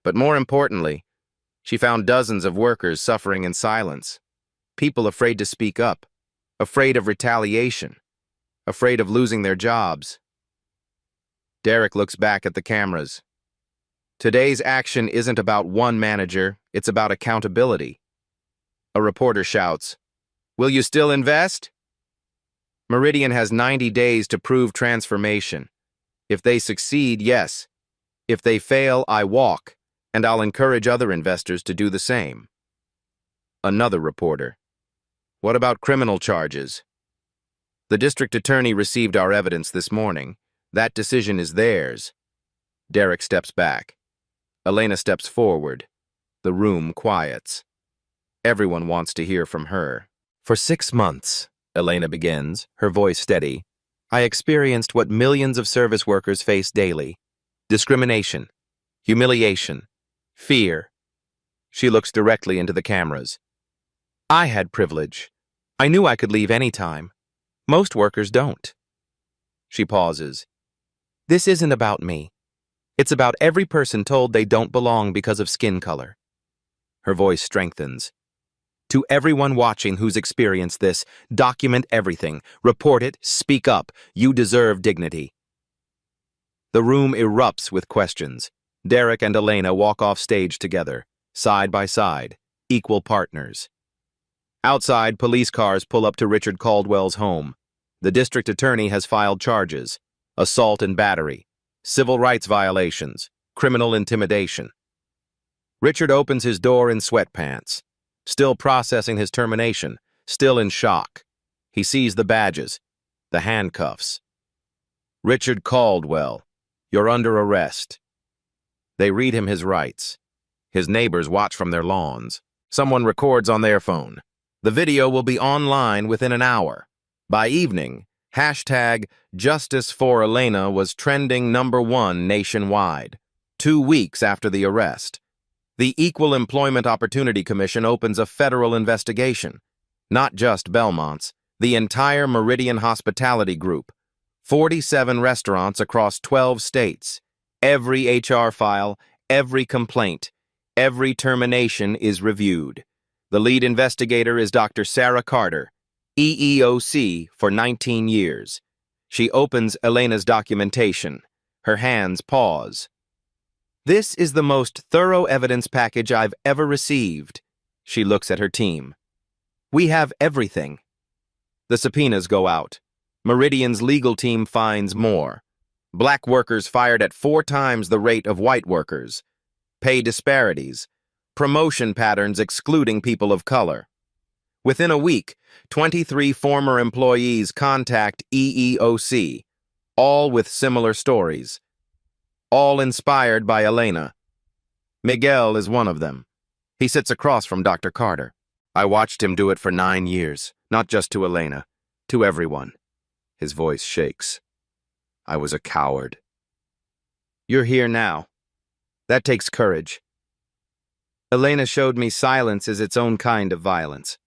But more importantly, she found dozens of workers suffering in silence, people afraid to speak up, afraid of retaliation, afraid of losing their jobs. Derek looks back at the cameras. Today's action isn't about one manager, it's about accountability. A reporter shouts, "Will you still invest?" Meridian has 90 days to prove transformation. If they succeed, yes. If they fail, I walk, and I'll encourage other investors to do the same. Another reporter. What about criminal charges? The district attorney received our evidence this morning. That decision is theirs. Derek steps back. Elena steps forward. The room quiets. Everyone wants to hear from her. For 6 months, Elena begins, her voice steady, I experienced what millions of service workers face daily. Discrimination, humiliation, fear. She looks directly into the cameras. I had privilege. I knew I could leave any time. Most workers don't. She pauses. This isn't about me. It's about every person told they don't belong because of skin color. Her voice strengthens. To everyone watching who's experienced this, document everything, report it, speak up. You deserve dignity. The room erupts with questions. Derek and Elena walk off stage together, side by side, equal partners. Outside, police cars pull up to Richard Caldwell's home. The district attorney has filed charges: assault and battery, civil rights violations, criminal intimidation. Richard opens his door in sweatpants, still processing his termination, still in shock. He sees the badges, the handcuffs. Richard Caldwell, you're under arrest. They read him his rights. His neighbors watch from their lawns. Someone records on their phone. The video will be online within an hour. By evening, #JusticeForElena was trending #1 nationwide, 2 weeks after the arrest. The Equal Employment Opportunity Commission opens a federal investigation. Not just Belmont's, the entire Meridian Hospitality Group. 47 restaurants across 12 states. Every HR file, every complaint, every termination is reviewed. The lead investigator is Dr. Sarah Carter, EEOC for 19 years. She opens Elena's documentation. Her hands pause. This is the most thorough evidence package I've ever received. She looks at her team. We have everything. The subpoenas go out. Meridian's legal team finds more. Black workers fired at 4 times the rate of white workers. Pay disparities. Promotion patterns excluding people of color. Within a week, 23 former employees contact EEOC, all with similar stories. all inspired by Elena. Miguel is one of them. He sits across from Dr. Carter. I watched him do it for 9 years, not just to Elena, to everyone. His voice shakes. I was a coward. You're here now. That takes courage. Elena showed me silence is its own kind of violence.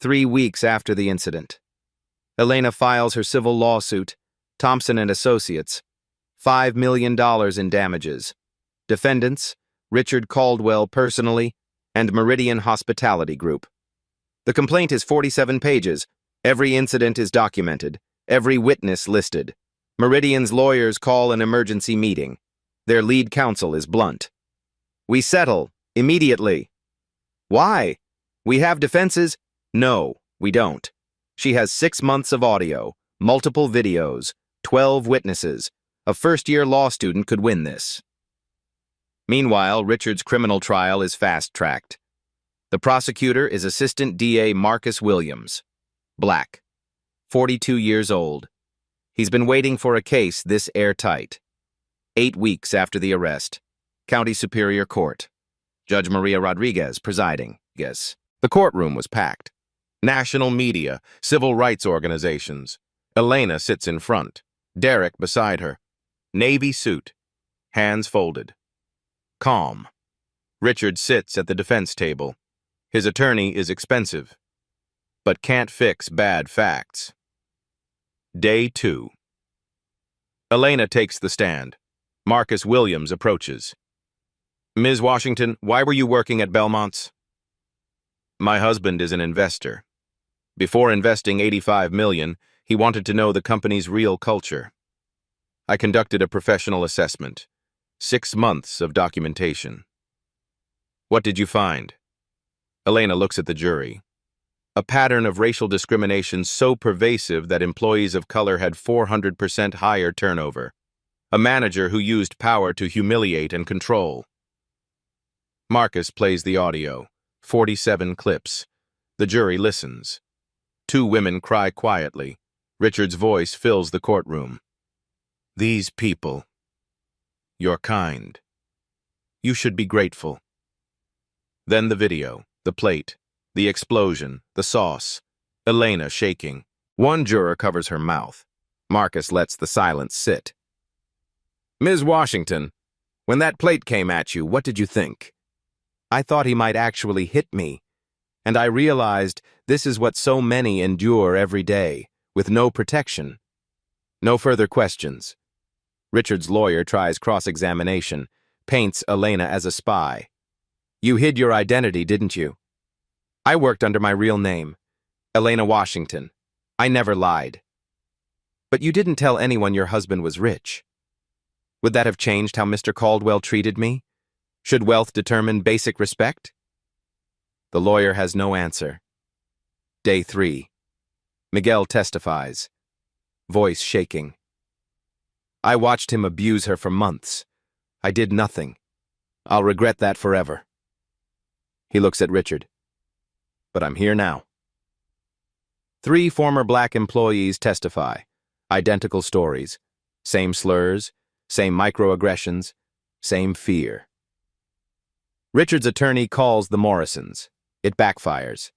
3 weeks after the incident, Elena files her civil lawsuit, Thompson and Associates, $5 million in damages. Defendants, Richard Caldwell personally, and Meridian Hospitality Group. The complaint is 47 pages. Every incident is documented, every witness listed. Meridian's lawyers call an emergency meeting. Their lead counsel is blunt. We settle, immediately. Why? We have defenses? No, we don't. She has 6 months of audio, multiple videos, 12 witnesses. A first-year law student could win this. Meanwhile, Richard's criminal trial is fast-tracked. The prosecutor is Assistant DA Marcus Williams, black, 42 years old. He's been waiting for a case this airtight. 8 weeks after the arrest, County Superior Court. Judge Maria Rodriguez presiding. Yes. The courtroom was packed. National media, civil rights organizations. Elena sits in front, Derek beside her. Navy suit, hands folded. Calm. Richard sits at the defense table. His attorney is expensive, but can't fix bad facts. Day 2. Elena takes the stand. Marcus Williams approaches. Ms. Washington, why were you working at Belmont's? My husband is an investor. Before investing $85 million, he wanted to know the company's real culture. I conducted a professional assessment. 6 months of documentation. What did you find? Elena looks at the jury. A pattern of racial discrimination so pervasive that employees of color had 400% higher turnover. A manager who used power to humiliate and control. Marcus plays the audio. 47 clips. The jury listens. 2 women cry quietly. Richard's voice fills the courtroom. These people. You're kind. You should be grateful. Then the video, the plate, the explosion, the sauce. Elena shaking. One juror covers her mouth. Marcus lets the silence sit. Ms. Washington, when that plate came at you, what did you think? I thought he might actually hit me, and I realized this is what so many endure every day, with no protection. No further questions. Richard's lawyer tries cross-examination, paints Elena as a spy. You hid your identity, didn't you? I worked under my real name, Elena Washington. I never lied. But you didn't tell anyone your husband was rich. Would that have changed how Mr. Caldwell treated me? Should wealth determine basic respect? The lawyer has no answer. Day 3. Miguel testifies, voice shaking. I watched him abuse her for months. I did nothing. I'll regret that forever. He looks at Richard. But I'm here now. 3 former black employees testify. Identical stories. Same slurs, same microaggressions, same fear. Richard's attorney calls the Morrisons. It backfires.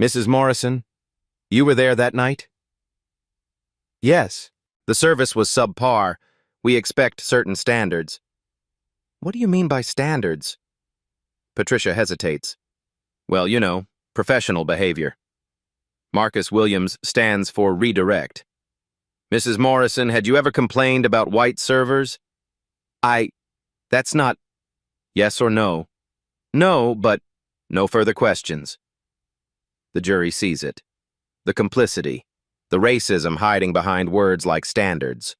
Mrs. Morrison, you were there that night? Yes. The service was subpar. We expect certain standards. What do you mean by standards? Patricia hesitates. Well, you know, professional behavior. Marcus Williams stands for redirect. Mrs. Morrison, had you ever complained about white servers? That's not... Yes or no? No, but no further questions. The jury sees it. The complicity. The racism hiding behind words like standards.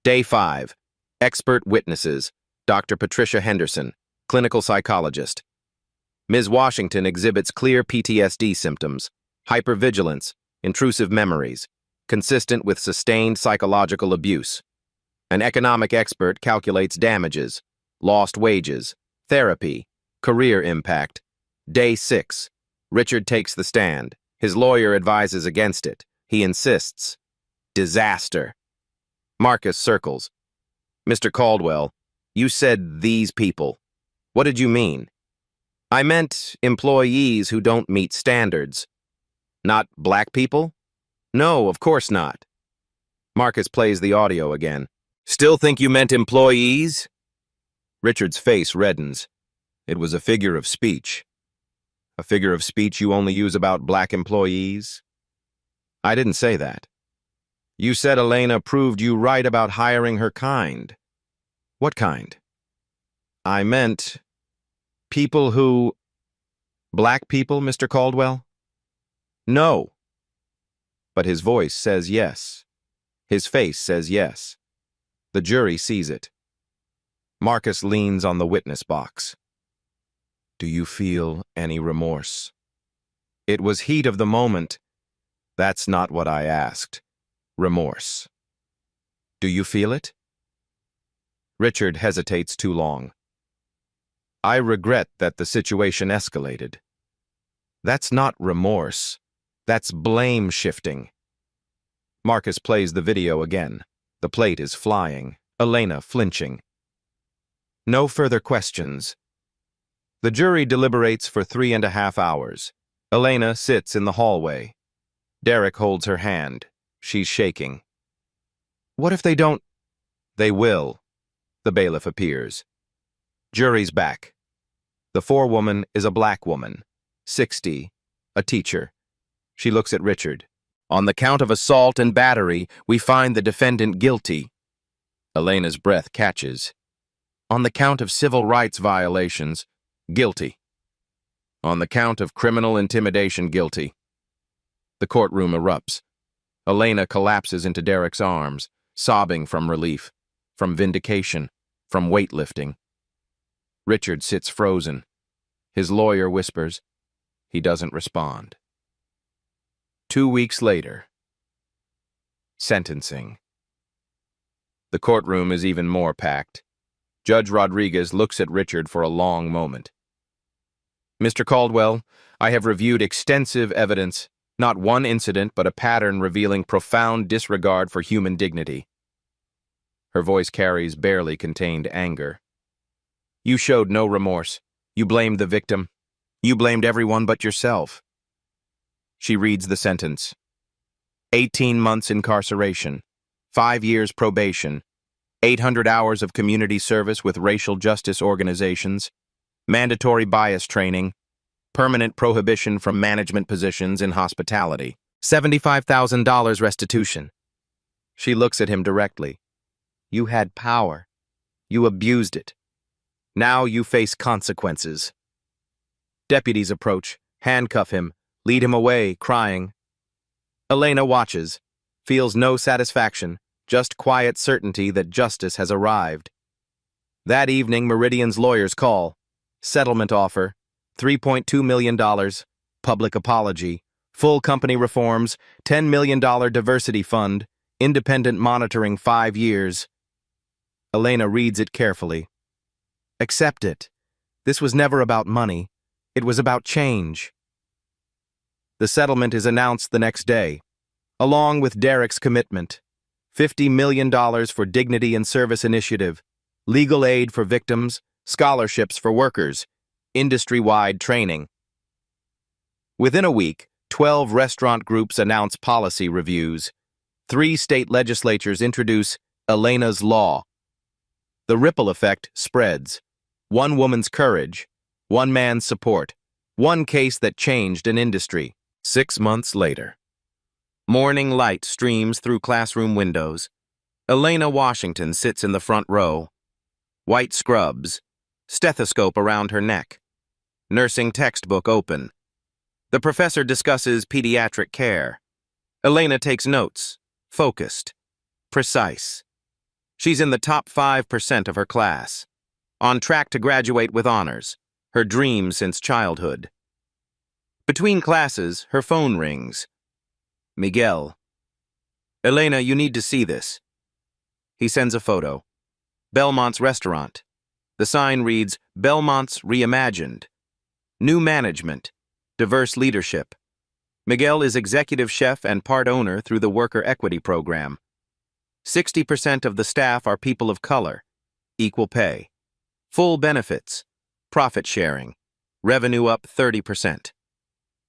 Day 5. Expert witnesses. Dr. Patricia Henderson, clinical psychologist. Ms. Washington exhibits clear PTSD symptoms, hypervigilance, intrusive memories, consistent with sustained psychological abuse. An economic expert calculates damages, lost wages, therapy, career impact. Day 6. Richard takes the stand. His lawyer advises against it. He insists. Disaster. Marcus circles. Mr. Caldwell, you said these people. What did you mean? I meant employees who don't meet standards. Not black people? No, of course not. Marcus plays the audio again. Still think you meant employees? Richard's face reddens. It was a figure of speech. A figure of speech you only use about black employees? I didn't say that. You said Elena proved you right about hiring her kind. What kind? I meant people who... Black people, Mr. Caldwell? No. But his voice says yes. His face says yes. The jury sees it. Marcus leans on the witness box. Do you feel any remorse? It was heat of the moment. That's not what I asked. Remorse. Do you feel it? Richard hesitates too long. I regret that the situation escalated. That's not remorse. That's blame shifting. Marcus plays the video again. The plate is flying. Elena flinching. No further questions. The jury deliberates for 3.5 hours. Elena sits in the hallway. Derek holds her hand. She's shaking. What if they don't? They will. The bailiff appears. Jury's back. The forewoman is a black woman, 60, a teacher. She looks at Richard. On the count of assault and battery, we find the defendant guilty. Elena's breath catches. On the count of civil rights violations, guilty. On the count of criminal intimidation, guilty. The courtroom erupts. Elena collapses into Derek's arms, sobbing from relief, from vindication, from weightlifting. Richard sits frozen. His lawyer whispers. He doesn't respond. 2 weeks later. Sentencing. The courtroom is even more packed. Judge Rodriguez looks at Richard for a long moment. Mr. Caldwell, I have reviewed extensive evidence, not one incident, but a pattern revealing profound disregard for human dignity. Her voice carries barely contained anger. You showed no remorse. You blamed the victim. You blamed everyone but yourself. She reads the sentence. 18 months incarceration, 5 years probation, 800 hours of community service with racial justice organizations, mandatory bias training, permanent prohibition from management positions in hospitality, $75,000 restitution. She looks at him directly. You had power. You abused it. Now you face consequences. Deputies approach, handcuff him, lead him away, crying. Elena watches, feels no satisfaction, just quiet certainty that justice has arrived. That evening, Meridian's lawyers call. Settlement offer, $3.2 million, public apology, full company reforms, $10 million diversity fund, independent monitoring 5 years. Elena reads it carefully. Accept it. This was never about money. It was about change. The settlement is announced the next day, along with Derek's commitment. $50 million for Dignity and Service Initiative, legal aid for victims, scholarships for workers, industry-wide training. Within a week, 12 restaurant groups announce policy reviews. 3 state legislatures introduce Elena's Law. The ripple effect spreads. One woman's courage, one man's support, one case that changed an industry. 6 months later. Morning light streams through classroom windows. Elena Washington sits in the front row. White scrubs, stethoscope around her neck. Nursing textbook open. The professor discusses pediatric care. Elena takes notes, focused, precise. She's in the top 5% of her class. On track to graduate with honors, her dream since childhood. Between classes, her phone rings. Miguel. Elena, you need to see this. He sends a photo. Belmont's restaurant. The sign reads, Belmont's Reimagined. New management. Diverse leadership. Miguel is executive chef and part owner through the Worker Equity Program. 60% of the staff are people of color. Equal pay. Full benefits. Profit sharing. Revenue up 30%.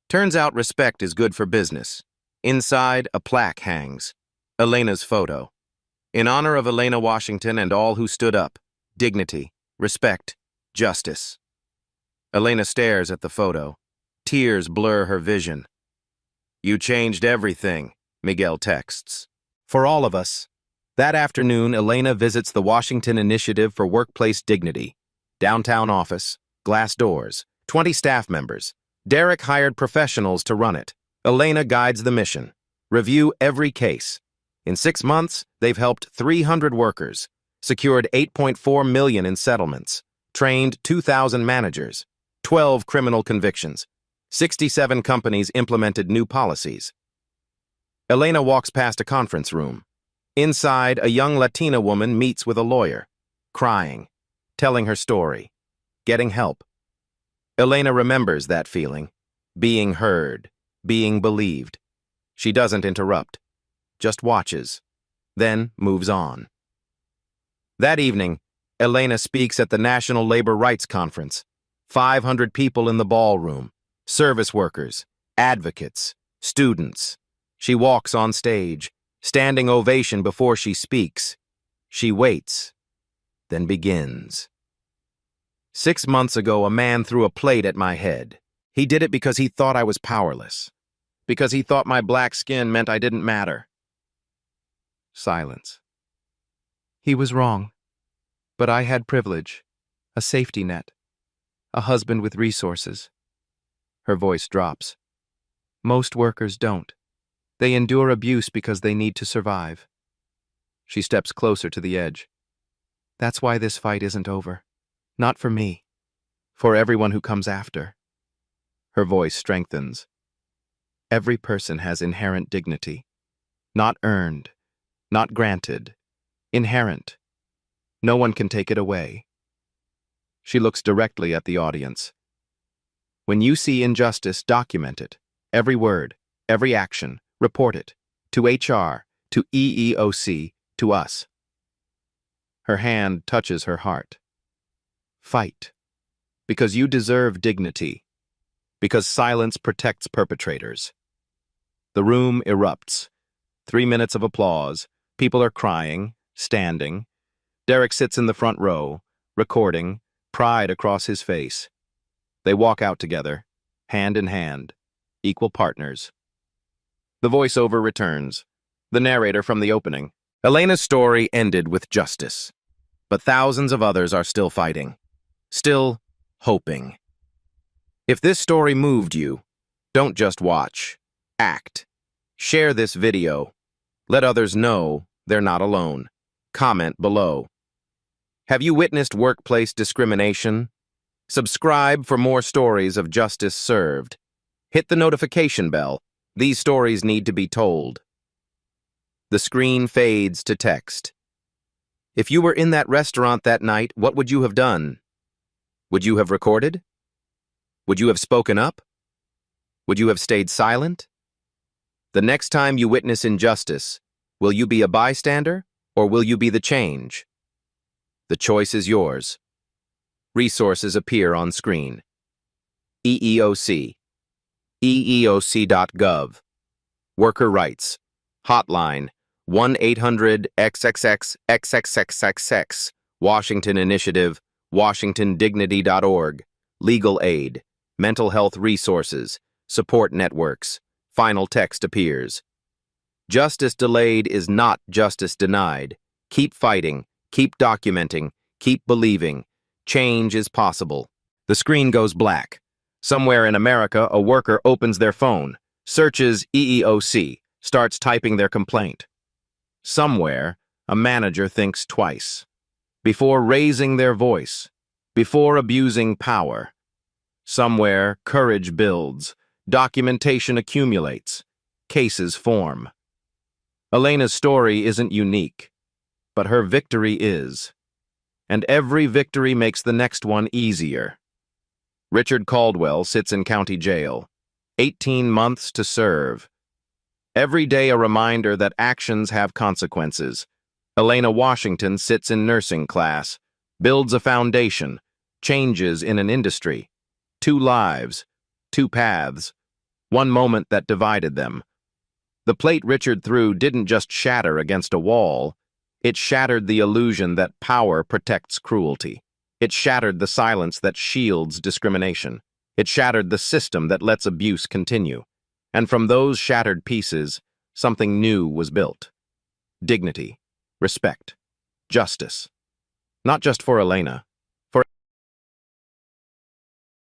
Turns out respect is good for business. Inside, a plaque hangs. Elena's photo. In honor of Elena Washington and all who stood up. Dignity, respect, justice. Elena stares at the photo. Tears blur her vision. You changed everything, Miguel texts. For all of us. That afternoon, Elena visits the Washington Initiative for Workplace Dignity. Downtown office, glass doors, 20 staff members. Derek hired professionals to run it. Elena guides the mission. Review every case. In 6 months, they've helped 300 workers, secured $8.4 million in settlements, trained 2,000 managers, 12 criminal convictions, 67 companies implemented new policies. Elena walks past a conference room. Inside, a young Latina woman meets with a lawyer, crying, telling her story, getting help. Elena remembers that feeling, being heard, being believed. She doesn't interrupt, just watches, then moves on. That evening, Elena speaks at the National Labor Rights Conference. 500 people in the ballroom, service workers, advocates, students. She walks on stage, standing ovation before she speaks. She waits, then begins. 6 months ago, a man threw a plate at my head. He did it because he thought I was powerless, because he thought my black skin meant I didn't matter. Silence. He was wrong, but I had privilege, a safety net, a husband with resources. Her voice drops. Most workers don't. They endure abuse because they need to survive. She steps closer to the edge. That's why this fight isn't over. Not for me. For everyone who comes after. Her voice strengthens. Every person has inherent dignity. Not earned. Not granted. Inherent. No one can take it away. She looks directly at the audience. When you see injustice, document it. Every word, every action, report it. To HR, to EEOC, to us. Her hand touches her heart. Fight. Because you deserve dignity. Because silence protects perpetrators. The room erupts. 3 minutes of applause. People are crying, standing. Derek sits in the front row, recording, pride across his face. They walk out together, hand in hand, equal partners. The voiceover returns. The narrator from the opening. Elena's story ended with justice, but thousands of others are still fighting, still hoping. If this story moved you, don't just watch, act. Share this video. Let others know they're not alone. Comment below. Have you witnessed workplace discrimination? Subscribe for more stories of justice served. Hit the notification bell. These stories need to be told. The screen fades to text. If you were in that restaurant that night, what would you have done? Would you have recorded? Would you have spoken up? Would you have stayed silent? The next time you witness injustice, will you be a bystander or will you be the change? The choice is yours. Resources appear on screen. EEOC. EEOC.gov. Worker Rights. Hotline 1-800-XXX-XXXXX. Washington Initiative. WashingtonDignity.org. Legal aid. Mental health resources. Support networks. Final text appears. Justice delayed is not justice denied. Keep fighting. Keep documenting. Keep believing. Change is possible. The screen goes black. Somewhere in America, a worker opens their phone, searches EEOC, starts typing their complaint. Somewhere, a manager thinks twice. Before raising their voice, before abusing power. Somewhere, courage builds, documentation accumulates, cases form. Elena's story isn't unique, but her victory is. And every victory makes the next one easier. Richard Caldwell sits in county jail. 18 months to serve. Every day a reminder that actions have consequences. Elena Washington sits in nursing class, builds a foundation, changes in an industry. 2 lives, 2 paths, 1 moment that divided them. The plate Richard threw didn't just shatter against a wall, it shattered the illusion that power protects cruelty. It shattered the silence that shields discrimination. It shattered the system that lets abuse continue. And from those shattered pieces, something new was built. Dignity, respect, justice. Not just for Elena,